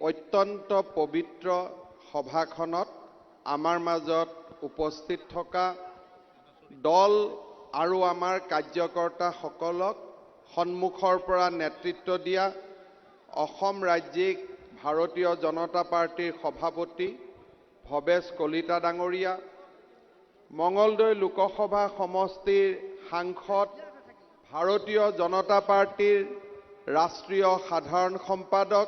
অত্যন্ত পবিত্ৰ সভাখনত আমাৰ মাজত উপস্থিত থকা দল আৰু আমাৰ কাৰ্যকৰ্তাসকলক সন্মুখৰ পৰা নেতৃত্ব দিয়া অসম ৰাজ্যিক ভাৰতীয় জনতা পাৰ্টিৰ সভাপতি ভৱেশ কলিতা ডাঙৰীয়া, মঙলদৈ লোকসভা সমষ্টিৰ সাংসদ ভাৰতীয় জনতা পাৰ্টিৰ ৰাষ্ট্ৰীয় সাধাৰণ সম্পাদক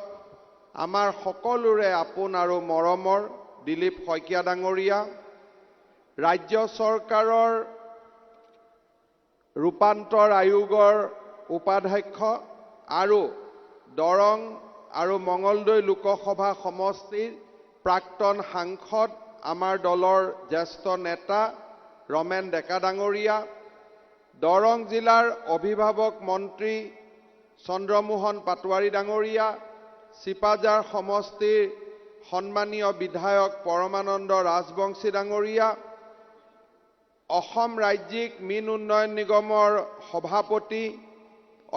আমাৰ সকলোৰে আপোন আৰু মৰমৰ দিলীপ শইকীয়া ডাঙৰীয়া, ৰাজ্য চৰকাৰৰ ৰূপান্তৰ আয়োগৰ উপাধ্যক্ষ আৰু দৰং আৰু মঙলদৈ লোকসভা সমষ্টিৰ প্ৰাক্তন সাংসদ আমাৰ দলৰ জ্যেষ্ঠ নেতা ৰমেন ডেকা ডাঙৰীয়া, দৰং জিলাৰ অভিভাৱক মন্ত্ৰী চন্দ্ৰমোহন পাটোৱাৰী ডাঙৰীয়া, চিপাঝাৰ সমষ্টিৰ সন্মানীয় বিধায়ক পৰমানন্দ ৰাজবংশী ডাঙৰীয়া, অসম ৰাজ্যিক মীন উন্নয়ন নিগমৰ সভাপতি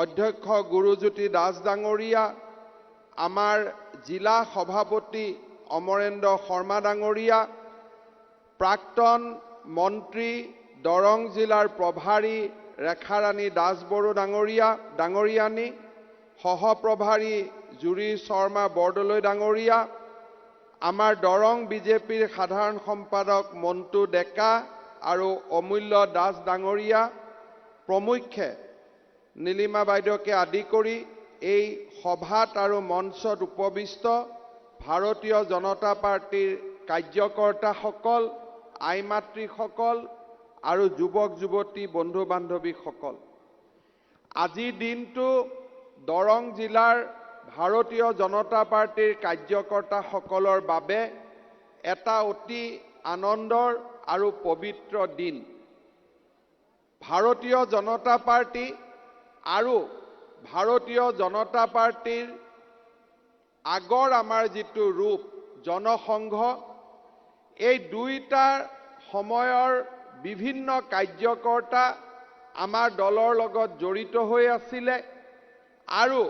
অধ্যক্ষ গুৰুজ্যোতি দাস ডাঙৰীয়া, আমাৰ জিলা সভাপতি অমৰেন্দ্ৰ শৰ্মা ডাঙৰীয়া, প্ৰাক্তন মন্ত্ৰী দৰং জিলাৰ প্ৰভাৰী ৰেখাৰাণী দাসবড়ো ডাঙৰীয়ানী, সহপ্ৰভাৰী জুৰি শৰ্মা বৰদলৈ ডাঙৰীয়া, আমাৰ দৰং বিজেপিৰ সাধাৰণ সম্পাদক মন্টু ডেকা আৰু অমূল্য দাস ডাঙৰীয়া প্ৰমুখ্যে নীলিমা বাইদেউকে আদি কৰি এই সভাত আৰু মঞ্চত উপবিষ্ট ভাৰতীয় জনতা পাৰ্টিৰ কাৰ্যকৰ্তাসকল, আইমাতৃসকল আৰু যুৱক যুৱতী বন্ধু বান্ধৱীসকল, আজিৰ দিনটো দৰং জিলাৰ ভাৰতীয় জনতা পাৰ্টিৰ কাৰ্যকৰ্তাসকলৰ বাবে এটা অতি আনন্দৰ আৰু পবিত্ৰ দিন। ভাৰতীয় জনতা পাৰ্টি আৰু ভাৰতীয় জনতা পাৰ্টিৰ আগৰ আমাৰ যিটো ৰূপ জনসংঘ, এই দুইটাৰ সময়ৰ বিভিন্ন কাৰ্যকৰ্তা আমাৰ দলৰ লগত জড়িত হৈ আছিলে আৰু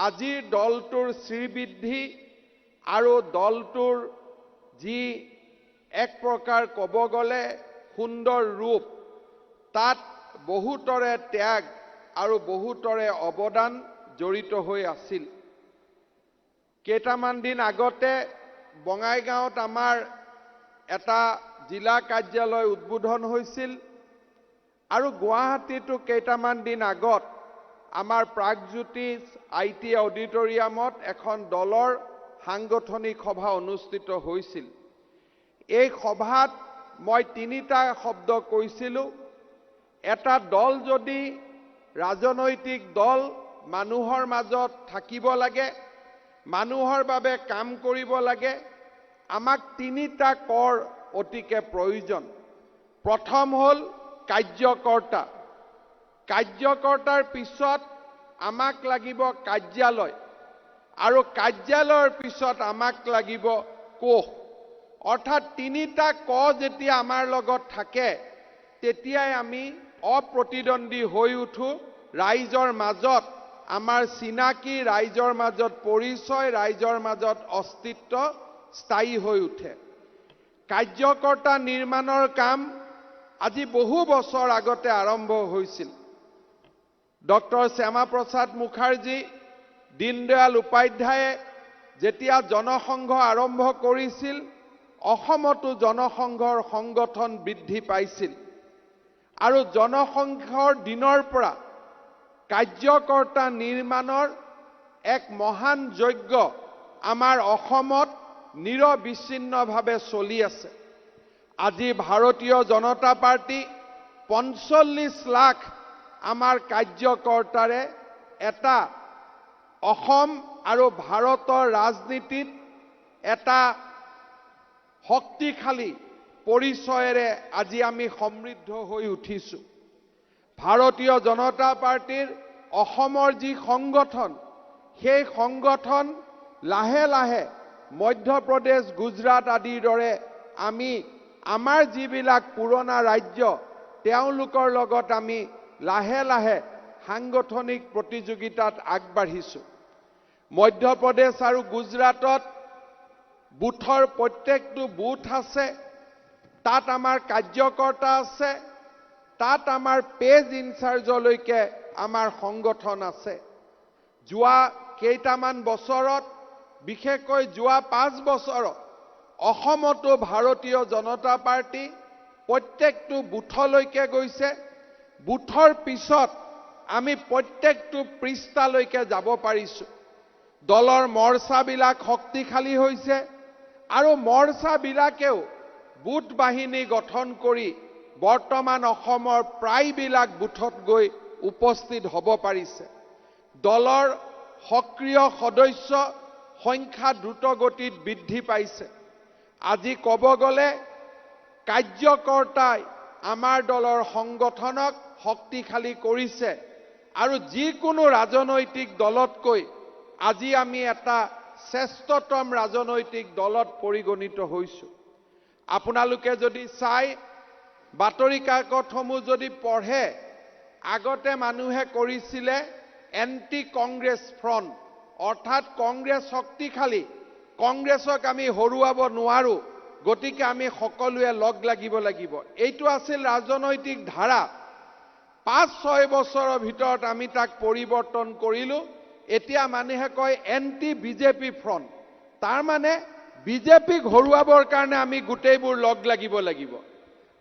আজিৰ দলটোৰ শ্ৰীবৃদ্ধি আৰু দলটোৰ যি এক প্ৰকাৰ ক'ব গ'লে সুন্দৰ ৰূপ, তাত বহুতৰে ত্যাগ আৰু বহুতৰে অৱদান জড়িত হৈ আছিল। কেইটামান দিন আগতে বঙাইগাঁৱত আমাৰ এটা জিলা কাৰ্যালয় উদ্বোধন হৈছিল আৰু গুৱাহাটীতো কেইটামান দিন আগত আমাৰ প্ৰাগজ্যোতিষ IT অডিটৰিয়ামত এখন দলৰ সাংগঠনিক সভা অনুষ্ঠিত হৈছিল। এই সভাত মই তিনিটা শব্দ কৈছিলোঁ। এটা দল যদি ৰাজনৈতিক দল মানুহৰ মাজত থাকিব লাগে, মানুহৰ বাবে কাম কৰিব লাগে, আমাক তিনিটা কৰ অতিকে প্ৰয়োজন। প্ৰথম হ'ল কাৰ্যকৰ্তা। কাৰ্যকৰ্তাৰ পিছত আমাক লাগিব কাৰ্যালয় আৰু কাৰ্যালয়ৰ পিছত আমাক লাগিব কোষ। অৰ্থাৎ তিনিটা ক যেতিয়া আমাৰ লগত থাকে, তেতিয়াই আমি অপ্ৰতিদ্বন্দ্বী হৈ উঠো। ৰাইজৰ মাজত আমাৰ চিনাকি, ৰাইজৰ মাজত পৰিচয়, ৰাইজৰ মাজত অস্তিত্ব স্থায়ী হৈ উঠে। কাৰ্যকৰ্তা নিৰ্মাণৰ কাম আজি বহু বছৰ আগতে আৰম্ভ হৈছিল। ডক্টৰ শ্যামাপ্ৰসাদ মুখাৰ্জী, দীনদয়াল উপাধ্যায়ে যেতিয়া জনসংঘ আৰম্ভ কৰিছিল, অসমতো জনসংঘৰ সংগঠন বৃদ্ধি পাইছিল আৰু জনসংঘৰ দিনৰ পৰা কাৰ্যকৰ্তা নিৰ্মাণৰ এক মহান যজ্ঞ আমাৰ অসমত নিৰবিচ্ছিন্নভাৱে চলি আছে। আজি ভাৰতীয় জনতা পাৰ্টি ৪৫ লাখ আমাৰ কাৰ্যকৰ্তাৰে এটা অসম আৰু ভাৰতৰ ৰাজনীতিত এটা শক্তিশালী পৰিচয়েৰে আজি আমি সমৃদ্ধ হৈ উঠিছোঁ। ভাৰতীয় জনতা পাৰ্টিৰ অসমৰ যি সংগঠন, সেই সংগঠন লাহে লাহে মধ্যপ্ৰদেশ, গুজৰাট আদিৰ দৰে আমি আমাৰ যিবিলাক পুৰণা ৰাজ্য, তেওঁলোকৰ লগত আমি লাহে লাহে সাংগঠনিক প্ৰতিযোগিতাত আগবাঢ়িছোঁ। মধ্যপ্ৰদেশ আৰু গুজৰাটত বুথৰ প্ৰত্যেকটো বুথ আছে, তাত আমাৰ কাৰ্যকৰ্তা আছে, তাত আমাৰ পেজ ইনচাৰ্জলৈকে আমাৰ সংগঠন আছে। যোৱা কেইটামান বছৰত, বিশেষকৈ যোৱা 5 বছৰত অসমতো ভাৰতীয় জনতা পাৰ্টি প্ৰত্যেকটো বুথলৈকে গৈছে। বুথৰ পিছত আমি প্ৰত্যেকটো পৃষ্ঠালৈকে যাব পাৰিছো। দলৰ মৰ্চাবিলাক শক্তিশালী হৈছে আৰু মৰ্চাবিলাকেও বুথ বাহিনী গঠন কৰি বৰ্তমান অসমৰ প্ৰায়বিলাক বুথত গৈ উপস্থিত হ'ব পাৰিছে। দলৰ সক্ৰিয় সদস্য সংখ্যা দ্ৰুতগতিত বৃদ্ধি পাইছে। আজি ক'ব গ'লে কাৰ্যকৰ্তাই আমাৰ দলৰ সংগঠনক শক্তিশালী কৰিছে আৰু যিকোনো ৰাজনৈতিক দলতকৈ আজি আমি এটা শ্ৰেষ্ঠতম ৰাজনৈতিক দলত পৰিগণিত হৈছোঁ। আপোনালোকে যদি চাই, বাতৰি কাকতসমূহ যদি পঢ়ে, আগতে মানুহে কৰিছিলে এণ্টি কংগ্ৰেছ ফ্ৰণ্ট, অৰ্থাৎ কংগ্ৰেছ শক্তিশালী, কংগ্ৰেছক আমি হৰুৱাব নোৱাৰো, গতিকে আমি সকলোৱে লগ লাগিব লাগিব। এইটো আছিল ৰাজনৈতিক ধাৰা। 5-6 বছৰৰ ভিতৰত আমি তাক পৰিৱৰ্তন কৰিলোঁ। এতিয়া মানুহে কয় এণ্টি বিজেপি ফ্ৰণ্ট, তাৰ মানে বিজেপিক হৰুৱাবৰ কাৰণে আমি গোটেইবোৰ লগ লাগিব লাগিব।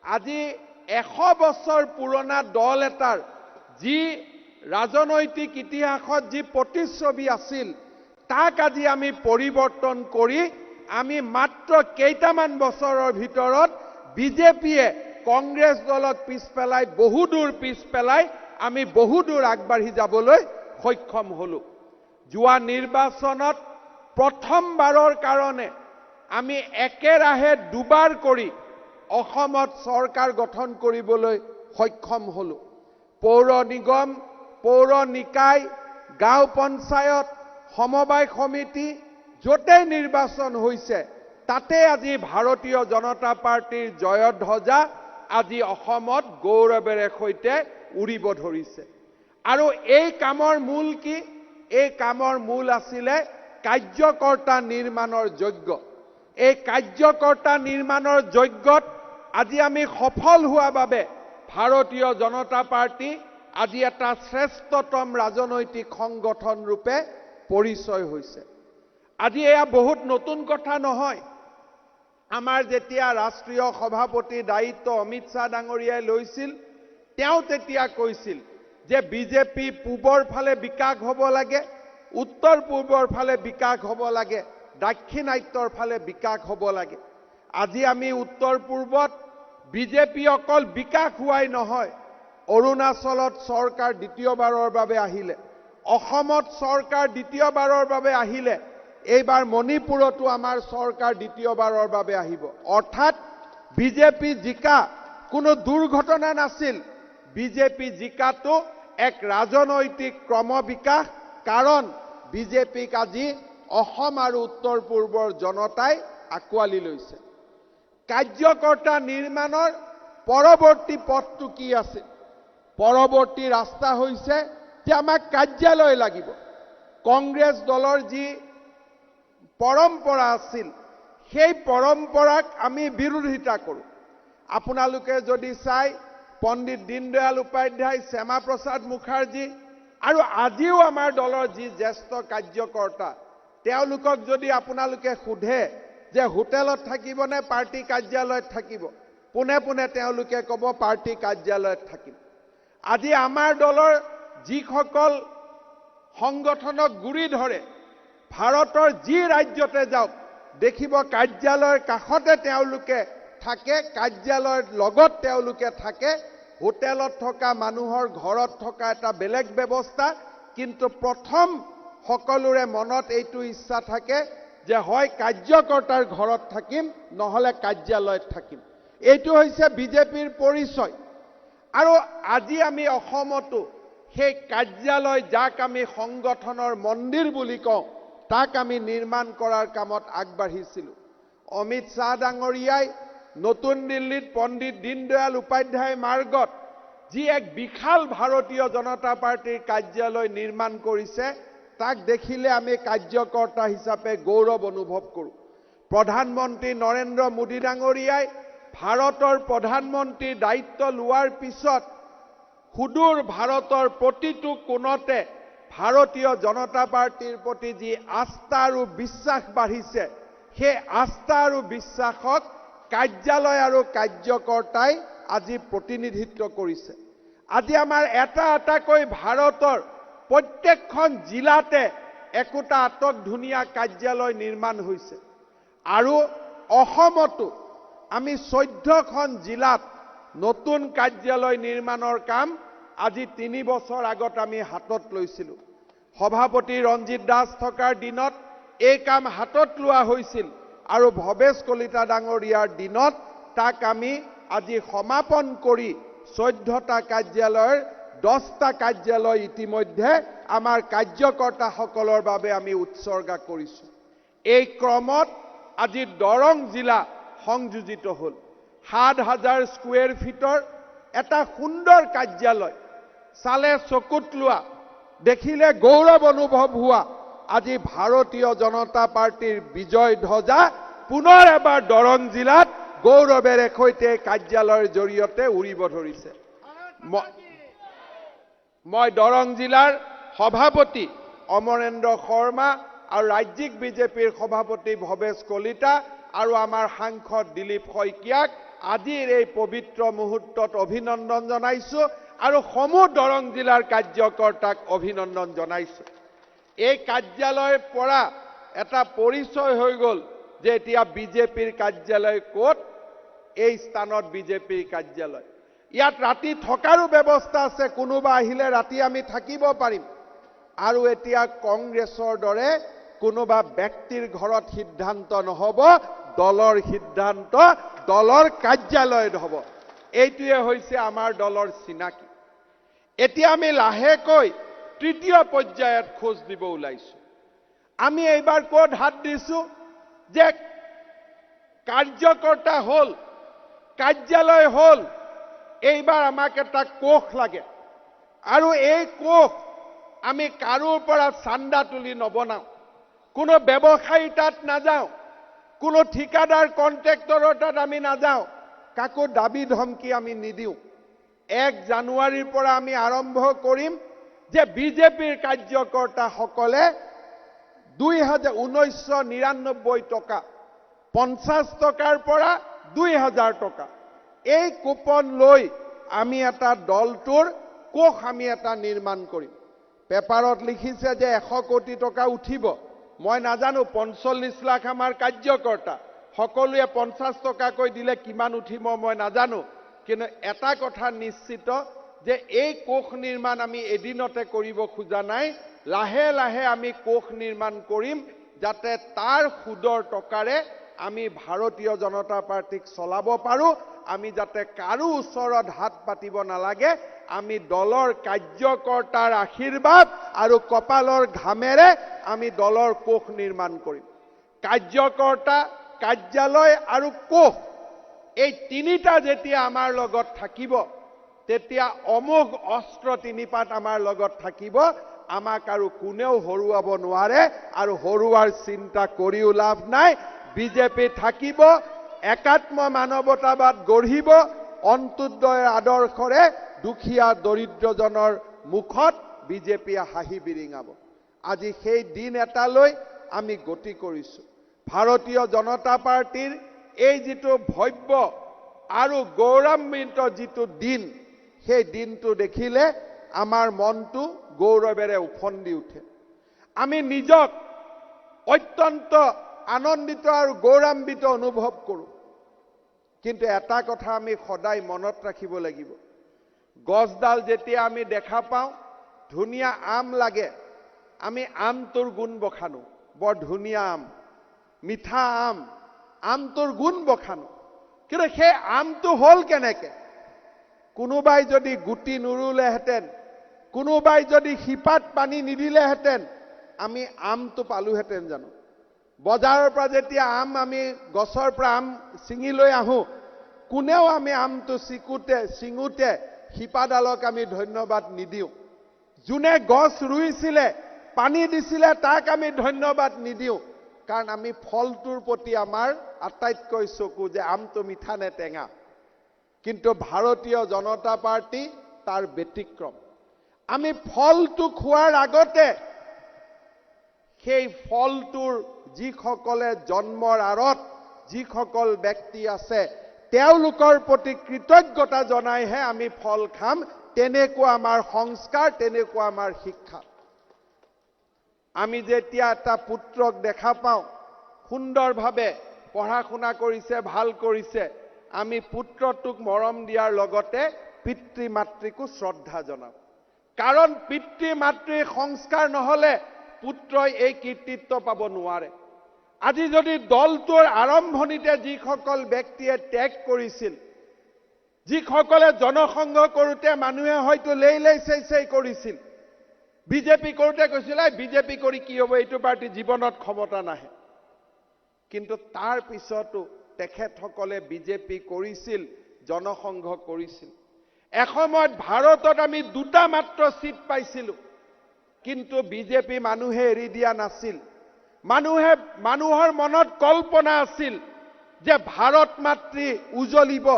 আজি 100 বছৰ পুৰণা দল এটাৰ যি ৰাজনৈতিক ইতিহাসত যি প্ৰতিচ্ছবি আছিল, তাক আজি আমি পৰিৱৰ্তন কৰি আমি মাত্ৰ কেইটামান বছৰৰ ভিতৰত বিজেপিয়ে কংগ্ৰেছ দলক পিছ পেলাই, বহুদূৰ পিছ পেলাই আমি বহুদূৰ আগবাঢ়ি যাবলৈ সক্ষম হলো। যোৱা নিৰ্বাচনত প্ৰথমবাৰৰ কাৰণে আমি একেৰাহে দুবাৰ কৰি অসমত চৰকাৰ গঠন কৰিবলৈ সক্ষম হলো। পৌৰ নিগম, পৌৰ নিকায়, গাঁও পঞ্চায়ত, সমবায় সমিতি, য'তে নিৰ্বাচন হৈছে তাতে আজি ভাৰতীয় জনতা পাৰ্টিৰ জয়ধ্বজা আজি অসমত গৌৰৱেৰে সৈতে উৰিব ধৰিছে। আৰু এই কামৰ মূল কি? এই কামৰ মূল আছিলে কাৰ্যকৰ্তা নিৰ্মাণৰ যজ্ঞ। এই কাৰ্যকৰ্তা নিৰ্মাণৰ যজ্ঞত আজি আমি সফল হোৱা বাবে ভাৰতীয় জনতা পাৰ্টি আজি এটা শ্ৰেষ্ঠতম ৰাজনৈতিক সংগঠন ৰূপে পৰিচয় হৈছে। আজি এয়া বহুত নতুন কথা নহয়। আমাৰ যেতিয়া ৰাষ্ট্ৰীয় সভাপতি দায়িত্ব অমিত শ্বাহ ডাঙৰীয়াই লৈছিল, তেওঁ তেতিয়া কৈছিল যে বিজেপি পূবৰ ফালে বিকাশ হ'ব লাগে, উত্তৰ পূৰ্বৰ ফালে বিকাশ হ'ব লাগে, দাক্ষিণাত্যৰ ফালে বিকাশ হ'ব লাগে। আজি আমি উত্তৰ পূৰ্বত বিজেপি অকল বিকাশ হোৱাই নহয়, অৰুণাচলত চৰকাৰ দ্বিতীয়বাৰৰ বাবে আহিলে, অসমত চৰকাৰ দ্বিতীয়বাৰৰ বাবে আহিলে, এইবাৰ মণিপুৰতো আমাৰ চৰকাৰ দ্বিতীয়বাৰৰ বাবে আহিব। অৰ্থাৎ বিজেপি জিকা কোনো দুৰ্ঘটনা নাছিল। বিজেপি জিকাটো এক ৰাজনৈতিক ক্ৰমবিকাশ, কাৰণ বিজেপিক আজি অসম আৰু উত্তৰ পূৰ্বৰ জনতাই আঁকোৱালি লৈছে। কাৰ্যকৰ্তা নিৰ্মাণৰ পৰৱৰ্তী পথটো কি আছিল? পৰৱৰ্তী ৰাস্তা হৈছে যে আমাক কাৰ্যালয় লাগিব। কংগ্ৰেছ দলৰ যি পৰম্পৰা আছিল, সেই পৰম্পৰাক আমি বিৰোধিতা কৰোঁ। আপোনালোকে যদি চাই, পণ্ডিত দীনদয়াল উপাধ্যায়, শ্যামা প্ৰসাদ মুখাৰ্জী আৰু আজিও আমাৰ দলৰ যি জ্যেষ্ঠ কাৰ্যকৰ্তা, তেওঁলোকক যদি আপোনালোকে সোধে যে হোটেলত থাকিব নে পাৰ্টি কাৰ্যালয়ত থাকিব, পোনে পোনে তেওঁলোকে ক'ব পাৰ্টি কাৰ্যালয়ত থাকিম। আজি আমাৰ দলৰ যিসকল সংগঠনক গুৰি ধৰে, ভাৰতৰ যি ৰাজ্যতে যাওক দেখিব কাৰ্যালয়ৰ কাষতে তেওঁলোকে থাকে, কাৰ্যালয়ৰ লগত তেওঁলোকে থাকে। হোটেলত থকা মানুহৰ ঘৰত থকা এটা বেলেগ ব্যৱস্থা, কিন্তু প্ৰথম সকলোৰে মনত এইটো ইচ্ছা থাকে যে হয় কাৰ্যকৰ্তাৰ ঘৰত থাকিম, নহলে কাৰ্যালয়ত থাকিম। এইটো হৈছে বিজেপিৰ পৰিচয়। আৰু আজি আমি অসমতো সেই কাৰ্যালয়, যাক আমি সংগঠনৰ মন্দিৰ বুলি কওঁ, তাক আমি নিৰ্মাণ কৰাৰ কামত আগবাঢ়িছিলোঁ। অমিত শ্বাহ ডাঙৰীয়াই নতুন দিল্লীত পণ্ডিত দীনদয়াল উপাধ্যায় মাৰ্গত যি এক বিশাল ভাৰতীয় জনতা পাৰ্টিৰ কাৰ্যালয় নিৰ্মাণ কৰিছে, তাক দেখিলে আমি কাৰ্যকৰ্তা হিচাপে গৌৰৱ অনুভৱ কৰোঁ। প্ৰধানমন্ত্ৰী নৰেন্দ্ৰ মোদী ডাঙৰীয়াই ভাৰতৰ প্ৰধানমন্ত্ৰীৰ দায়িত্ব লোৱাৰ পিছত সুদূৰ ভাৰতৰ প্ৰতিটো কোণতে ভাৰতীয় জনতা পাৰ্টিৰ প্ৰতি যি আস্থা আৰু বিশ্বাস বাঢ়িছে, সেই আস্থা আৰু বিশ্বাসক কাৰ্যালয় আৰু কাৰ্যকৰ্তাই আজি প্ৰতিনিধিত্ব কৰিছে। আজি আমাৰ এটাকৈ ভাৰতৰ প্ৰত্যেকখন জিলাতে একোটা আটক ধুনীয়া কাৰ্যালয় নিৰ্মাণ হৈছে আৰু অসমতো আমি 14খন জিলাত নতুন কাৰ্যালয় নিৰ্মাণৰ কাম আজি 3 বছৰ আগত আমি হাতত লৈছিলোঁ। সভাপতি ৰঞ্জিত দাস থকাৰ দিনত এই কাম হাতত লোৱা হৈছিল আৰু ভৱেশ কলিতা ডাঙৰীয়াৰ দিনত তাক আমি আজি সমাপন কৰি 14টা কাৰ্যালয়ৰ 10টা কাৰ্যালয় ইতিমধ্যে আমাৰ কাৰ্যকৰ্তাসকলৰ বাবে আমি উৎসৰ্গা কৰিছোঁ। এই ক্ৰমত আজি দৰং জিলা সংযোজিত হ'ল। 7,000 স্কুৱেৰ ফিটৰ এটা সুন্দৰ কাৰ্যালয়, চালে চকুত লোৱা, দেখিলে গৌৰৱ অনুভৱ হোৱা আজি ভাৰতীয় জনতা পাৰ্টিৰ বিজয় ধ্বজা পুনৰ এবাৰ দৰং জিলাত গৌৰৱেৰে সৈতে কাৰ্যালয়ৰ জৰিয়তে উৰিব ধৰিছে। মই দৰং জিলাৰ সভাপতি অমৰেন্দ্ৰ শৰ্মা আৰু ৰাজ্যিক বিজেপিৰ সভাপতি ভৱেশ কলিতা আৰু আমাৰ সাংসদ দিলীপ শইকীয়াক আজিৰ এই পবিত্ৰ মুহূৰ্তত অভিনন্দন জনাইছোঁ আৰু সমূহ দৰং জিলাৰ কাৰ্যকৰ্তাক অভিনন্দন জনাইছোঁ। এই কাৰ্যালয়ৰ পৰা এটা পৰিচয় হৈ গ'ল যে এতিয়া বিজেপিৰ কাৰ্যালয় ক'ত, এই স্থানত বিজেপিৰ কাৰ্যালয়। ইয়াত ৰাতি থকাৰো ব্যৱস্থা আছে, কোনোবা আহিলে ৰাতি আমি থাকিব পাৰিম। আৰু এতিয়া কংগ্ৰেছৰ দৰে কোনোবা ব্যক্তিৰ ঘৰত সিদ্ধান্ত নহ'ব, দলৰ সিদ্ধান্ত দলৰ কাৰ্যালয়ত হ'ব। এইটোৱে হৈছে আমাৰ দলৰ চিনাকি। এতিয়া আমি লাহেকৈ তৃতীয় পৰ্যায়ত খোজ দিব ওলাইছোঁ। আমি এইবাৰ ক'ত হাত দিছোঁ যে কাৰ্যকৰ্তা হ'ল, কাৰ্যালয় হ'ল, এইবাৰ আমাক এটা কোষ লাগে আৰু এই কোষ আমি কাৰোৰ পৰা চান্দা তুলি নবনাওঁ, কোনো ব্যৱসায়ী তাত নাযাওঁ, কোনো ঠিকাদাৰ কণ্ট্ৰেক্টৰৰ তাত আমি নাযাওঁ, কাকো দাবী ধমকি আমি নিদিওঁ। 1 জানুৱাৰীৰ পৰা আমি আৰম্ভ কৰিম যে বিজেপিৰ কাৰ্যকৰ্তাসকলে 2,999 টকা, 50 টকাৰ পৰা 2,000 টকা এই কুপন লৈ আমি এটা দলটোৰ কোষ আমি এটা নিৰ্মাণ কৰিম। পেপাৰত লিখিছে যে 100 কোটি টকা উঠিব। মই নাজানো 45 লাখ আমাৰ কাৰ্যকৰ্তা, সকলোৱে 50 টকাকৈ দিলে কিমান উঠিব মই নাজানো, কিন্তু এটা কথা নিশ্চিত যে এই কোষ নিৰ্মাণ আমি এদিনতে কৰিব খোজা নাই। লাহে লাহে আমি কোষ নিৰ্মাণ কৰিম যাতে তাৰ সুদৰ টকাৰে আমি ভাৰতীয় জনতা পাৰ্টিক চলাব পাৰোঁ। আমি যাতে কাৰো ওচৰত হাত পাতিব নালাগে, আমি দলৰ কাৰ্যকৰ্তাৰ আশীৰ্বাদ আৰু কপালৰ ঘামেৰে আমি দলৰ কোষ নিৰ্মাণ কৰিম। কাৰ্যকৰ্তা, কাৰ্যালয় আৰু কোষ এই তিনিটা যেতিয়া আমাৰ লগত থাকিব, তেতিয়া অমোঘ অস্ত্ৰ 3 পাত আমাৰ লগত থাকিব। আমাক আৰু কোনেও হৰুৱাব নোৱাৰে আৰু হৰুৱাৰ চিন্তা কৰিও লাভ নাই। বিজেপি থাকিব, একাত্ম মানৱতাবাদ গঢ়িব, অন্ত্যোদয়ৰ আদৰ্শৰে দুখীয়া দৰিদ্ৰজনৰ মুখত বিজেপিয়ে হাঁহি বিৰিঙাব। আজি সেই দিন এটালৈ আমি গতি কৰিছোঁ। ভাৰতীয় জনতা পাৰ্টিৰ এই যিটো ভব্য আৰু গৌৰৱান্বিত যিটো দিন, সেই দিনটো দেখিলে আমাৰ মনটো গৌৰৱেৰে উফন্দি উঠে। আমি নিজক অত্যন্ত আনন্দিত আৰু গৌৰৱান্বিত অনুভৱ কৰোঁ। কিন্তু এটা কথা আমি সদায় মনত ৰাখিব লাগিব, গছডাল যেতিয়া আমি দেখা পাওঁ, ধুনীয়া আম লাগে, আমি আমটোৰ গুণ বখানো, বৰ ধুনীয়া আম, মিঠা আম, আমটোৰ গুণ বখানো। কিন্তু সেই আমটো হ'ল কেনেকে? কোনোবাই যদি গুটি নুৰুলেহেঁতেন, কোনোবাই যদি শিপাত পানী নিদিলেহেঁতেন, আমি আমটো পালোহেঁতেন জানো? বজাৰৰ পৰা যেতিয়া আম আমি গছৰ পৰা আম ছিঙি লৈ আহোঁ, কোনেও আমি আমটো ছিঙোতে শিপাডালক আমি ধন্যবাদ নিদিওঁ। যোনে গছ ৰুইছিলে পানী দিছিলে তাক আমি ধন্যবাদ নিদিওঁ কাৰণ আমি ফলটোৰ প্ৰতি আমাৰ আটাইতকৈ চকু যে আমটো মিঠা নে টেঙা কিন্তু ভাৰতীয় জনতা পাৰ্টি তাৰ ব্যতিক্ৰম আমি ফলটো খোৱাৰ আগতে সেই ফলটোৰ যিসকলে জন্মৰ আঁৰত যিসকল ব্যক্তি আছে তেওঁলোকৰ প্ৰতি কৃতজ্ঞতা জনাইহে আমি ফল খাম তেনেকুৱা আমাৰ সংস্কাৰ তেনেকুৱা আমাৰ শিক্ষা আমি যেতিয়া এটা পুত্ৰক দেখা পাওঁ সুন্দৰভাৱে পঢ়া শুনা কৰিছে ভাল কৰিছে আমি পুত্ৰটোক মৰম দিয়াৰ লগতে পিতৃ মাতৃকো শ্ৰদ্ধা জনাওঁ কাৰণ পিতৃ মাতৃৰ সংস্কাৰ নহলে পুত্ৰই এই কীৰ্তিত্ব পাব নোৱাৰে আজি যদি দলটোৰ আৰম্ভণিতে যিসকল ব্যক্তিয়ে ত্যাগ কৰিছিল যিসকলে জনসংঘ কৰোতে মানুহে হয়তো লেই চেই কৰিছিল বিজেপি কৰোতে কৈছিল বিজেপি কৰি কি হ'ব এইটো পাৰ্টি জীৱনত ক্ষমতা নাহে কিন্তু তাৰ পিছতো তেখেতসকলে বিজেপি কৰিছিল জনসংঘ কৰিছিল এসময়ত ভাৰতত আমি দুটা মাত্ৰ সিট পাইছিলো কিন্তু বিজেপি মানুহে এৰি দিয়া নাছিল মানুহৰ মনত কল্পনা আছিল যে ভাৰত মাতৃ উজলিব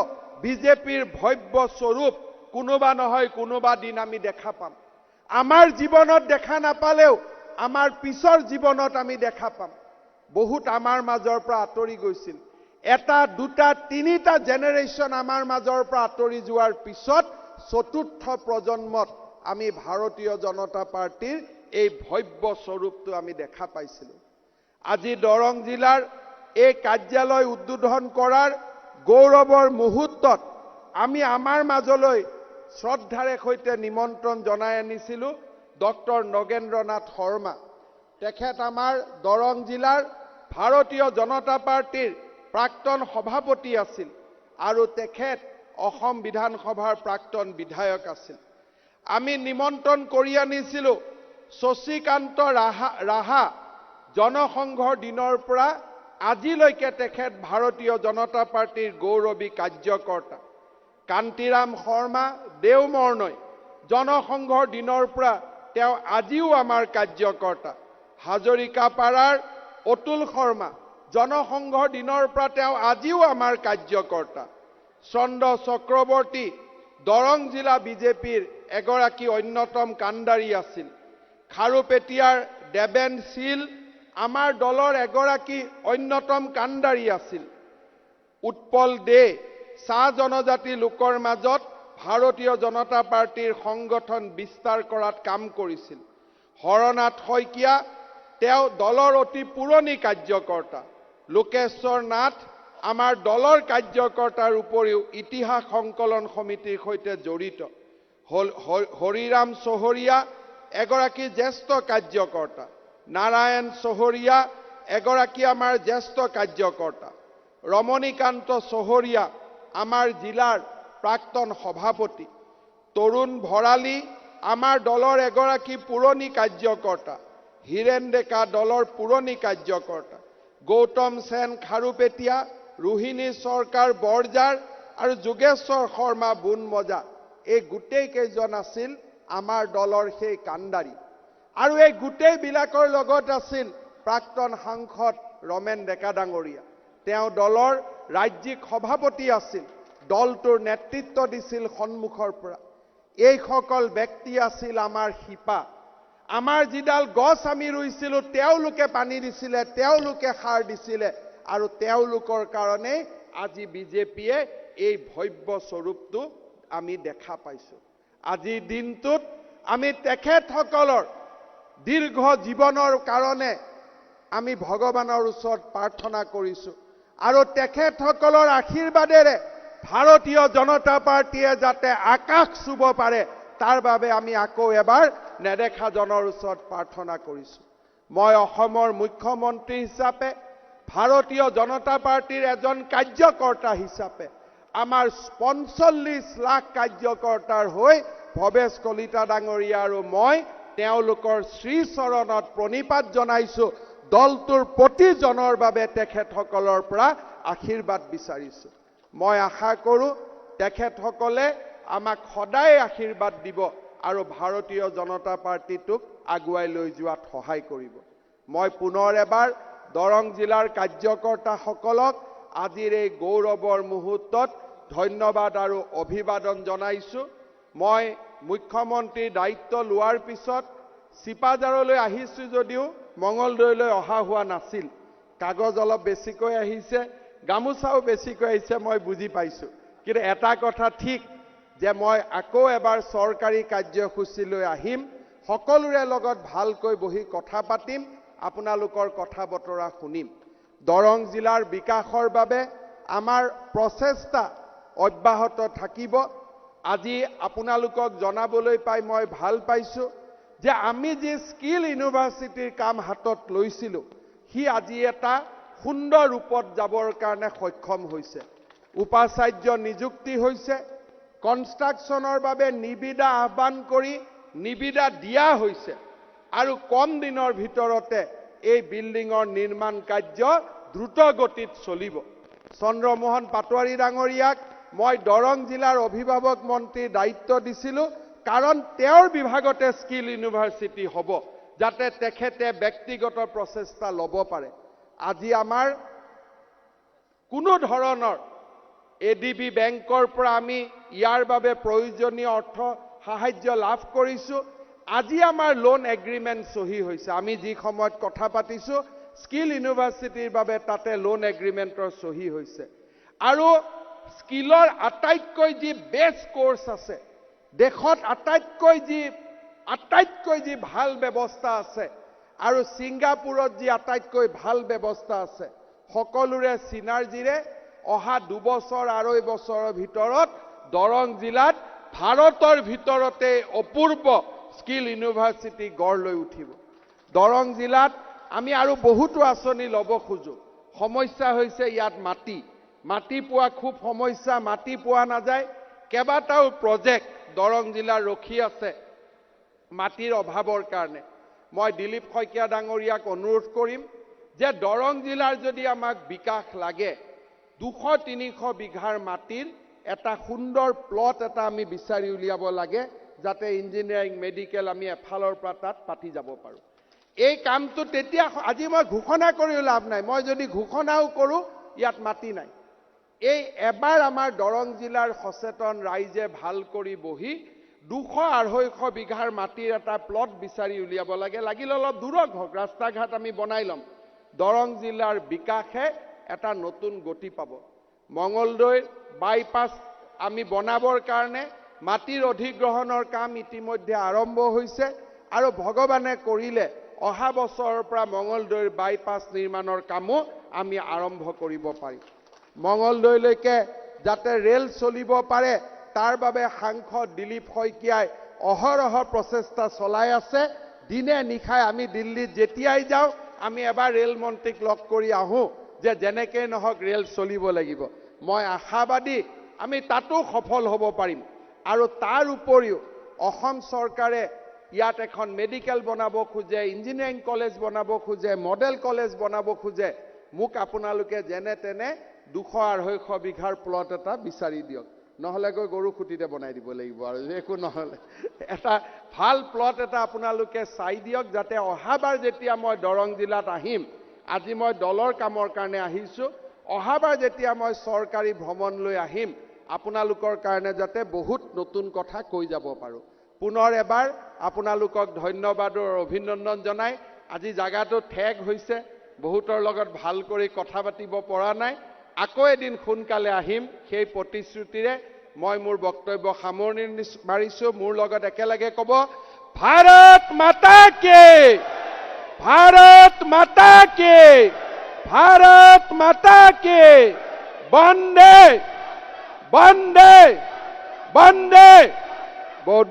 বিজেপিৰ ভব্য স্বৰূপ কোনোবা নহয় কোনোবা দিন আমি দেখা পাম আমাৰ জীৱনত দেখা নাপালেও আমাৰ পিছৰ জীৱনত আমি দেখা পাম বহুত আমাৰ মাজৰ পৰা আঁতৰি গৈছিল এটা দুটা তিনিটা জেনেৰেশ্যন আমাৰ মাজৰ পৰা আঁতৰি যোৱাৰ পিছত চতুৰ্থ প্ৰজন্মত আমি ভাৰতীয় জনতা পাৰ্টিৰ এই ভব্য স্বৰূপটো আমি দেখা পাইছিলো আজি দৰং জিলাৰ এই কাৰ্যালয় উদ্বোধন কৰাৰ গৌৰৱৰ মুহূৰ্তত আমি আমাৰ মাজলৈ শ্ৰদ্ধাৰে সৈতে নিমন্ত্ৰণ জনাই আনিছিলো ডক্টৰ নগেন্দ্ৰনাথ শৰ্মা তেখেত আমাৰ দৰং জিলাৰ ভাৰতীয় জনতা পাৰ্টিৰ প্ৰাক্তন সভাপতি আছিল আৰু তেখেত অসম বিধানসভাৰ প্ৰাক্তন বিধায়ক আছিল আমি নিমন্ত্ৰণ কৰি আনিছিলো শশীকান্ত ৰাহা জনসংঘৰ দিনৰ পৰা আজিলৈকে তেখেত ভাৰতীয় জনতা পাৰ্টিৰ গৌৰৱী কাৰ্যকৰ্তা কান্তিৰাম শৰ্মা দেওমৰ্ণই জনসংঘৰ দিনৰ পৰা তেওঁ আজিও আমাৰ কাৰ্যকৰ্তা হাজৰিকাপাৰাৰ অতুল শৰ্মা জনসংঘৰ দিনৰ পৰা তেওঁ আজিও আমাৰ কাৰ্যকৰ্তা চন্দ্ৰ চক্ৰৱৰ্তী দৰং জিলা বিজেপিৰ এগৰাকী অন্যতম কাণ্ডাৰী আছিল খাৰুপেটিয়াৰ দেবেন শীল আমাৰ দলৰ এগৰাকী অন্যতম কাণ্ডাৰী আছিল উৎপল দে চাহ জনজাতি লোকৰ মাজত ভাৰতীয় জনতা পাৰ্টিৰ সংগঠন বিস্তাৰ কৰাত কাম কৰিছিল হৰনাথ শইকীয়া তেওঁ দলৰ অতি পুৰণি কাৰ্যকৰ্তা লোকেশ্বৰ নাথ আমাৰ দলৰ কাৰ্যকৰ্তাৰ উপৰিও ইতিহাস সংকলন সমিতিৰ সৈতে জড়িত হৰিৰাম চহৰীয়া এগৰাকী জ্যেষ্ঠ কাৰ্যকৰ্তা নাৰায়ণ চহৰীয়া এগৰাকী আমাৰ জ্যেষ্ঠ কাৰ্যকৰ্তা ৰমণীকান্ত চহৰীয়া আমাৰ জিলাৰ প্ৰাক্তন সভাপতি তৰুণ ভৰালী আমাৰ দলৰ এগৰাকী পুৰণি কাৰ্যকৰ্তা হীৰেন ডেকা দলৰ পুৰণি কাৰ্যকৰ্তা গৌতম সেন খাৰুপেটিয়া ৰোহিণী চৰকাৰ বৰজাৰ আৰু যোগেশ্বৰ শৰ্মা বুনমজা এই গোটেই কেইজন আছিল আমাৰ দলৰ সেই কাণ্ডাৰী আৰু এই গোটেই বিলাকৰ লগত আছিল প্ৰাক্তন সাংসদ ৰমেন ডেকা ডাঙৰীয়া তেওঁ দলৰ ৰাজ্যিক সভাপতি আছিল দলটোৰ নেতৃত্ব দিছিল সন্মুখৰ পৰা এইসকল ব্যক্তি আছিল আমাৰ শিপা আমাৰ যিডাল গছ আমি ৰুইছিলো তেওঁলোকে পানী দিছিলে তেওঁলোকে সাৰ দিছিলে আৰু তেওঁলোকৰ কাৰণে আজি বিজেপিয়ে এই ভব্য স্বৰূপটো আমি দেখা পাইছো আজি দিনটোত আমি তেখেতসকলৰ দীৰ্ঘ জীৱনৰ কাৰণে আমি ভগৱানৰ ওচৰত প্ৰাৰ্থনা কৰিছো আৰু তেখেতসকলৰ আশীৰ্বাদেৰে ভাৰতীয় জনতা পাৰ্টিয়ে যাতে আকাশ চুব পাৰে তাৰ বাবে আমি আকৌ এবাৰ নেদেখা জনৰ ওচৰত প্ৰাৰ্থনা কৰিছো মই অসমৰ মুখ্যমন্ত্ৰী হিচাপে ভাৰতীয় জনতা পাৰ্টিৰ এজন কাৰ্যকৰ্তা হিচাপে আমাৰ 45 লাখ কাৰ্যকৰ্তাৰ হৈ ভৱেশ কলিতা ডাঙৰীয়া আৰু মই তেওঁলোকৰ শ্ৰীচৰণত প্ৰণিপাত জনাইছো দলটোৰ প্ৰতিজনৰ বাবে তেখেতসকলৰ পৰা আশীৰ্বাদ বিচাৰিছো মই আশা কৰো তেখেতসকলে আমাক সদায় আশীৰ্বাদ দিব আৰু ভাৰতীয় জনতা পাৰ্টিটোক আগুৱাই লৈ যোৱাত সহায় কৰিব। মই পুনৰ এবাৰ দৰং জিলাৰ কাৰ্যকৰ্তাসকলক আজিৰ এই গৌৰৱৰ মুহূৰ্তত ধন্যবাদ আৰু অভিবাদন জনাইছো। মই মুখ্যমন্ত্ৰীৰ দায়িত্ব লোৱাৰ পিছত চিপাঝাৰলৈ আহিছো যদিও মঙলদৈলৈ অহা হোৱা নাছিল। কাগজ অলপ বেছিকৈ আহিছে, গামোচাও বেছিকৈ আহিছে, মই বুজি পাইছো। কিন্তু এটা কথা ঠিক যে মই আকৌ এবাৰ চৰকাৰী কাৰ্যসূচীলৈ আহিম, সকলোৰে লগত ভালকৈ বহি কথা পাতিম, আপোনালোকৰ কথা বতৰা শুনিম। দৰং জিলাৰ বিকাশৰ বাবে আমাৰ প্ৰচেষ্টা অব্যাহত থাকিব। আজি আপোনালোকক জনাবলৈ পাই মই ভাল পাইছো যে আমি যি স্কিল ইউনিভাৰ্চিটিৰ কাম হাতত লৈছিলো সি আজি এটা সুন্দৰ ৰূপত যাবৰ কাৰণে সক্ষম হৈছে। উপাচাৰ্য নিযুক্তি হৈছে, কনষ্ট্ৰাকশ্যনৰ বাবে নিবিদা আহ্বান কৰি নিবিদা দিয়া হৈছে আৰু কম দিনৰ ভিতৰতে এই বিল্ডিঙৰ নিৰ্মাণ কাৰ্য দ্ৰুত গতিত চলিব। চন্দ্ৰমোহন পাটোৱাৰী ডাঙৰীয়াক মই দৰং জিলাৰ অভিভাৱক মন্ত্ৰীৰ দায়িত্ব দিছিলো, কাৰণ তেওঁৰ বিভাগতে স্কিল ইউনিভাৰ্চিটি হ'ব, যাতে তেখেতে ব্যক্তিগত প্ৰচেষ্টা ল'ব পাৰে। আজি আমাৰ কোনো ধৰণৰ এডিবি বেংকৰ পৰা আমি ইয়াৰ বাবে প্ৰয়োজনীয় অৰ্থ সাহায্য লাভ কৰিছো। আজি আমাৰ লোন এগ্ৰিমেণ্ট চহী হৈছে। আমি যি সময়ত কথা পাতিছো স্কিল ইউনিভাৰ্চিটিৰ বাবে তাতে লোন এগ্ৰিমেণ্টৰ চহী হৈছে। আৰু স্কিলৰ আটাইতকৈ যি বেছ কোৰ্চ আছে, দেশত আটাইতকৈ যি ভাল ব্যৱস্থা আছে, আৰু ছিংগাপুৰত যি আটাইতকৈ ভাল ব্যৱস্থা আছে, সকলোৰে চিনাৰ্জিৰে অহা 2 বছৰ 2.5 বছৰৰ ভিতৰত দৰং জিলাত ভাৰতৰ ভিতৰতে অপূৰ্ব স্কিল ইউনিভাৰ্চিটি গঢ় লৈ উঠিব। দৰং জিলাত আমি আৰু বহুতো আঁচনি ল'ব খোজো। সমস্যা হৈছে ইয়াত মাটি পোৱা খুব সমস্যা, মাটি পোৱা নাযায়। কেইবাটাও প্ৰজেক্ট দৰং জিলাৰ ৰখি আছে মাটিৰ অভাৱৰ কাৰণে। মই দিলীপ শইকীয়া ডাঙৰীয়াক অনুৰোধ কৰিম যে দৰং জিলাৰ যদি আমাক বিকাশ লাগে 200-300 বিঘাৰ মাটিৰ এটা সুন্দৰ প্লট এটা আমি বিচাৰি উলিয়াব লাগে, যাতে ইঞ্জিনিয়াৰিং মেডিকেল আমি এফালৰ পৰা তাত পাতি যাব পাৰোঁ। এই কামটো তেতিয়া আজি মই ঘোষণা কৰি লাভ নাই। মই যদি ঘোষণাও কৰোঁ ইয়াত মাটি নাই। এই এবাৰ আমাৰ দৰং জিলাৰ সচেতন ৰাইজে ভাল কৰি বহি 200-250 বিঘাৰ মাটিৰ এটা প্লট বিচাৰি উলিয়াব লাগে। লাগিলে অলপ দূৰত হওক, ৰাস্তা ঘাট আমি বনাই ল'ম। দৰং জিলাৰ বিকাশে এটা নতুন গতি পাব। মঙলদৈ বাইপাছ আমি বনাবৰ কাৰণে মাটিৰ অধিগ্ৰহণৰ কাম ইতিমধ্যে আৰম্ভ হৈছে আৰু ভগৱানে কৰিলে অহা বছৰৰ পৰা মঙলদৈৰ বাইপাছ নিৰ্মাণৰ কামো আমি আৰম্ভ কৰিব পাৰিম। মঙলদৈলৈকে যাতে ৰেল চলিব পাৰে তাৰ বাবে সাংসদ দিলীপ শইকীয়াই অহৰহ প্ৰচেষ্টা চলাই আছে। দিনে নিশাই আমি দিল্লীত যেতিয়াই যাওঁ আমি এবাৰ ৰেল মন্ত্ৰীক লগ কৰি আহোঁ যে যেনেকৈ নহওক ৰেল চলিব লাগিব। মই আশাবাদী আমি তাতো সফল হ'ব পাৰিম। আৰু তাৰ উপৰিও অসম চৰকাৰে ইয়াত এখন মেডিকেল বনাব খোজে, ইঞ্জিনিয়াৰিং কলেজ বনাব খোজে, মডেল কলেজ বনাব খোজে। মোক আপোনালোকে যেনে তেনে 200-250 বিঘাৰ প্লট এটা বিচাৰি দিয়ক, নহ'লে গৈ গৰু খুটিতে বনাই দিব লাগিব। আৰু একো নহ'লে এটা ভাল প্লট এটা আপোনালোকে চাই দিয়ক, যাতে অহাবাৰ যেতিয়া মই দৰং জিলাত আহিম, আজি মই দলৰ কামৰ কাৰণে আহিছোঁ, অহাবাৰ যেতিয়া মই চৰকাৰী ভ্ৰমণলৈ আহিম আপোনালোকৰ কাৰণে যাতে বহুত নতুন কথা কৈ যাব পাৰোঁ। পুনৰ এবাৰ আপোনালোকক ধন্যবাদ আৰু অভিনন্দন জনাই আজি জাগাটো ঠেক হৈছে, বহুতৰ লগত ভাল কৰি কথা পাতিব পৰা নাই। আকৌ এদিন সোনকালে আহিম, সেই প্ৰতিশ্ৰুতিৰে মই মোৰ বক্তব্য সামৰণি মাৰিছোঁ। মোৰ লগত একেলগে ক'ব, ভাৰত মাতা কি, ভাৰত মাতা কি, ভাৰত মাতা কি, বন্দে বন্দে বন্দে। বহুত